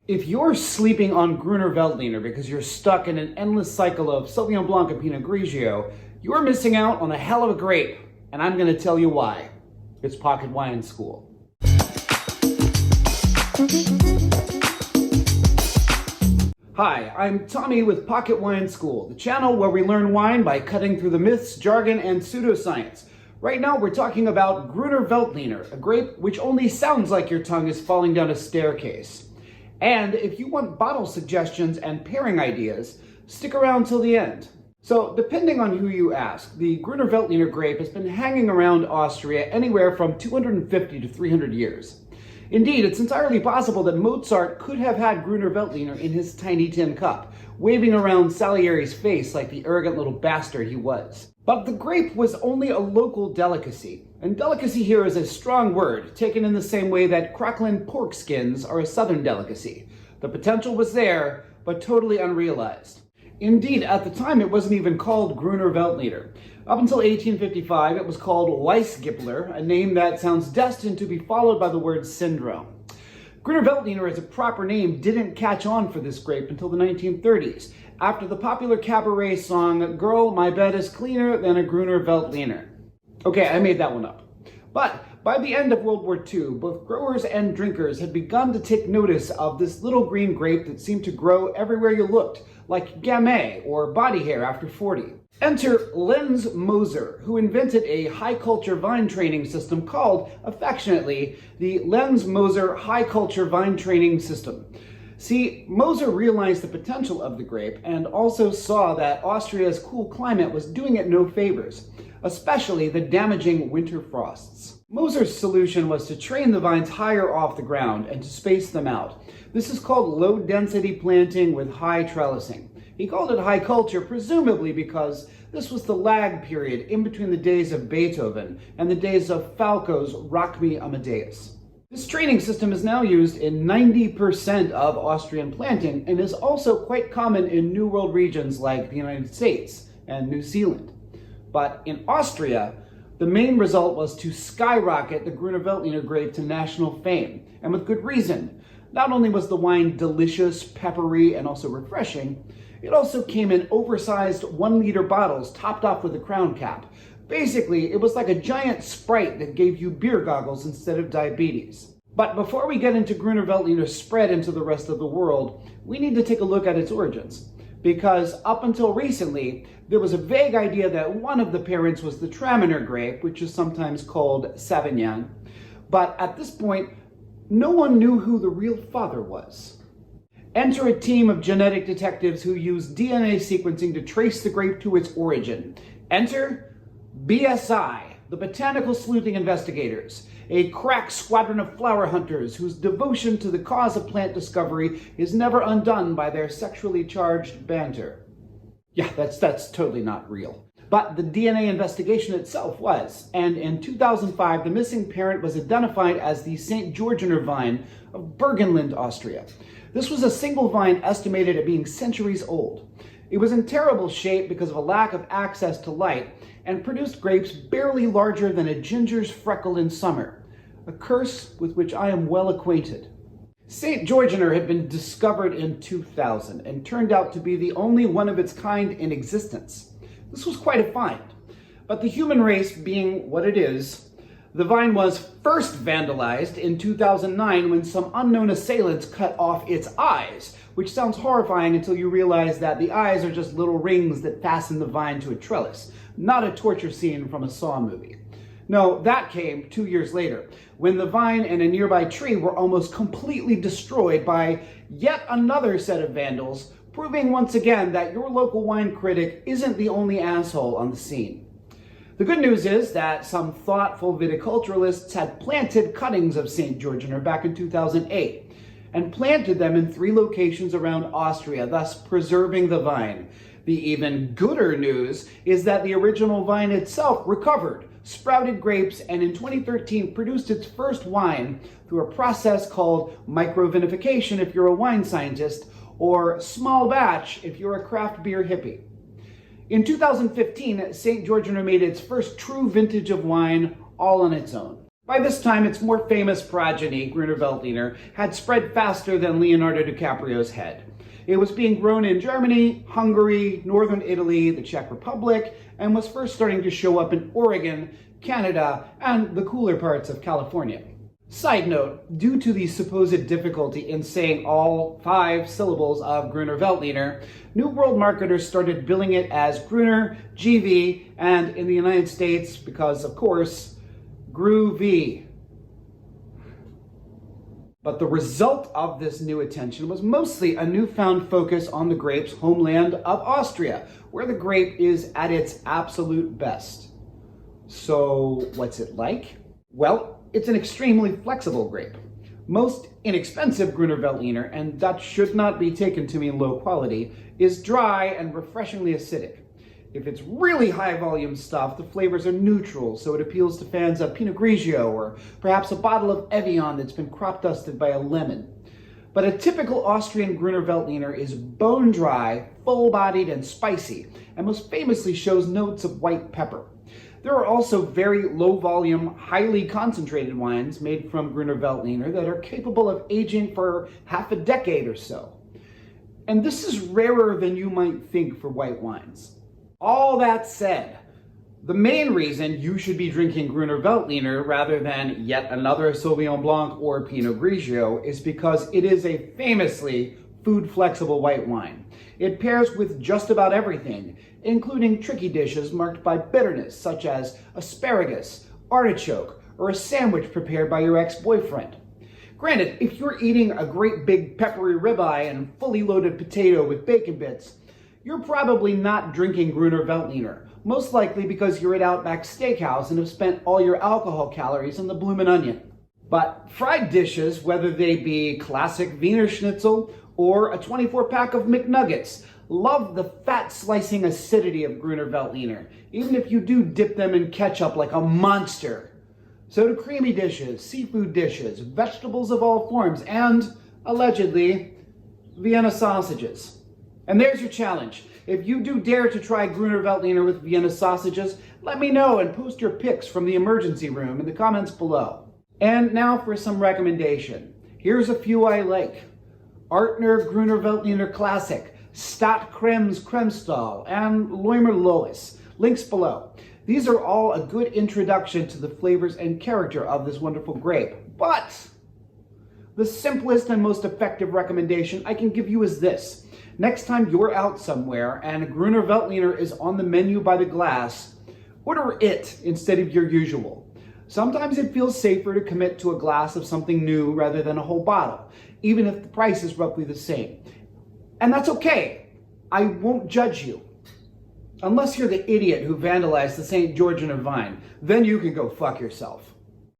If you're sleeping on Gruner Veltliner because you're stuck in an endless cycle of Sauvignon Blanc and Pinot Grigio, you're missing out on a hell of a grape, and I'm going to tell you why. It's Pocket Wine School. Hi, I'm Tommy with Pocket Wine School, the channel where we learn wine by cutting through the myths, jargon, and pseudoscience. Right now we're talking about Gruner Veltliner, a grape which only sounds like your tongue is falling down a staircase. And if you want bottle suggestions and pairing ideas, stick around till the end. So, depending on who you ask, the Gruner Veltliner grape has been hanging around Austria anywhere from 250 to 300 years. Indeed, it's entirely possible that Mozart could have had Gruner Veltliner in his tiny tin cup, waving around Salieri's face like the arrogant little bastard he was. But the grape was only a local delicacy. And delicacy here is a strong word, taken in the same way that crackling pork skins are a southern delicacy. The potential was there, but totally unrealized. Indeed, at the time it wasn't even called Gruner Veltliner. Up until 1855 it was called Weissgippler, a name that sounds destined to be followed by the word syndrome. Gruner Veltliner as a proper name didn't catch on for this grape until the 1930s, after the popular cabaret song, "Girl, My Bed is Cleaner Than a Gruner Veltliner." Okay, I made that one up. But by the end of World War II, both growers and drinkers had begun to take notice of this little green grape that seemed to grow everywhere you looked, like gamay or body hair after 40. Enter Lenz Moser, who invented a high culture vine training system called, affectionately, the Lenz Moser High Culture Vine Training System. See, Moser realized the potential of the grape and also saw that Austria's cool climate was doing it no favors, especially the damaging winter frosts. Moser's solution was to train the vines higher off the ground and to space them out. This is called low-density planting with high trellising. He called it high culture presumably because this was the lag period in between the days of Beethoven and the days of Falco's Rock Me Amadeus. This training system is now used in 90% of Austrian planting and is also quite common in New World regions like the United States and New Zealand. But in Austria, the main result was to skyrocket the Gruner Veltliner grape to national fame, and with good reason. Not only was the wine delicious, peppery, and also refreshing, it also came in oversized 1-liter bottles topped off with a crown cap. Basically, it was like a giant Sprite that gave you beer goggles instead of diabetes. But before we get into Gruner Veltliner's spread into the rest of the world, we need to take a look at its origins. Because up until recently, there was a vague idea that one of the parents was the Traminer grape, which is sometimes called Sauvignon. But at this point, no one knew who the real father was. Enter a team of genetic detectives who use DNA sequencing to trace the grape to its origin. Enter BSI, the Botanical Sleuthing Investigators, a crack squadron of flower hunters whose devotion to the cause of plant discovery is never undone by their sexually charged banter. Yeah, that's totally not real. But the DNA investigation itself was, and in 2005 the missing parent was identified as the St. Georgener vine of Burgenland, Austria. This was a single vine estimated at being centuries old. It was in terrible shape because of a lack of access to light and produced grapes barely larger than a ginger's freckle in summer, a curse with which I am well acquainted. St. Georgener had been discovered in 2000 and turned out to be the only one of its kind in existence. This was quite a find, but the human race being what it is, the vine was first vandalized in 2009 when some unknown assailants cut off its eyes, which sounds horrifying until you realize that the eyes are just little rings that fasten the vine to a trellis, not a torture scene from a Saw movie. No, that came 2 years later, when the vine and a nearby tree were almost completely destroyed by yet another set of vandals, proving once again that your local wine critic isn't the only asshole on the scene. The good news is that some thoughtful viticulturalists had planted cuttings of St. Georgener back in 2008 and planted them in 3 locations around Austria, thus preserving the vine. The even gooder news is that the original vine itself recovered, sprouted grapes, and in 2013 produced its first wine through a process called microvinification if you're a wine scientist, or small batch if you're a craft beer hippie. In 2015, St. Georgener made its first true vintage of wine all on its own. By this time, its more famous progeny, Gruner Veltliner, had spread faster than Leonardo DiCaprio's head. It was being grown in Germany, Hungary, northern Italy, the Czech Republic, and was first starting to show up in Oregon, Canada, and the cooler parts of California. Side note, due to the supposed difficulty in saying all 5 syllables of Gruner Veltliner, New World marketers started billing it as Gruner, GV, and in the United States, because of course, Groovy. But the result of this new attention was mostly a newfound focus on the grape's homeland of Austria, where the grape is at its absolute best. So, what's it like? Well, it's an extremely flexible grape. Most inexpensive Gruner Veltliner, and that should not be taken to mean low quality, is dry and refreshingly acidic. If it's really high volume stuff, the flavors are neutral, so it appeals to fans of Pinot Grigio or perhaps a bottle of Evian that's been crop dusted by a lemon. But a typical Austrian Gruner Veltliner is bone dry, full bodied, and spicy, and most famously shows notes of white pepper. There are also very low volume, highly concentrated wines made from Gruner Veltliner that are capable of aging for half a decade or so. And this is rarer than you might think for white wines. All that said, the main reason you should be drinking Gruner Veltliner rather than yet another Sauvignon Blanc or Pinot Grigio is because it is a famously food-flexible white wine. It pairs with just about everything, including tricky dishes marked by bitterness, such as asparagus, artichoke, or a sandwich prepared by your ex-boyfriend. Granted, if you're eating a great big peppery ribeye and fully loaded potato with bacon bits, you're probably not drinking Gruner Veltliner, most likely because you're at Outback Steakhouse and have spent all your alcohol calories on the bloomin' onion. But fried dishes, whether they be classic Wiener Schnitzel or a 24-pack of McNuggets, love the fat-slicing acidity of Gruner Veltliner, even if you do dip them in ketchup like a monster. So do creamy dishes, seafood dishes, vegetables of all forms, and, allegedly, Vienna sausages. And there's your challenge. If you do dare to try Gruner Veltliner with Vienna sausages, let me know and post your pics from the emergency room in the comments below. And now for some recommendation. Here's a few I like. Artner Gruner Veltliner Classic, Stadt Krems Kremstall, and Leumer Lois. Links below. These are all a good introduction to the flavors and character of this wonderful grape. But the simplest and most effective recommendation I can give you is this. Next time you're out somewhere and a Gruner Veltliner is on the menu by the glass, order it instead of your usual. Sometimes it feels safer to commit to a glass of something new rather than a whole bottle, even if the price is roughly the same. And that's okay. I won't judge you. Unless you're the idiot who vandalized the St. Georgener vine, then you can go fuck yourself.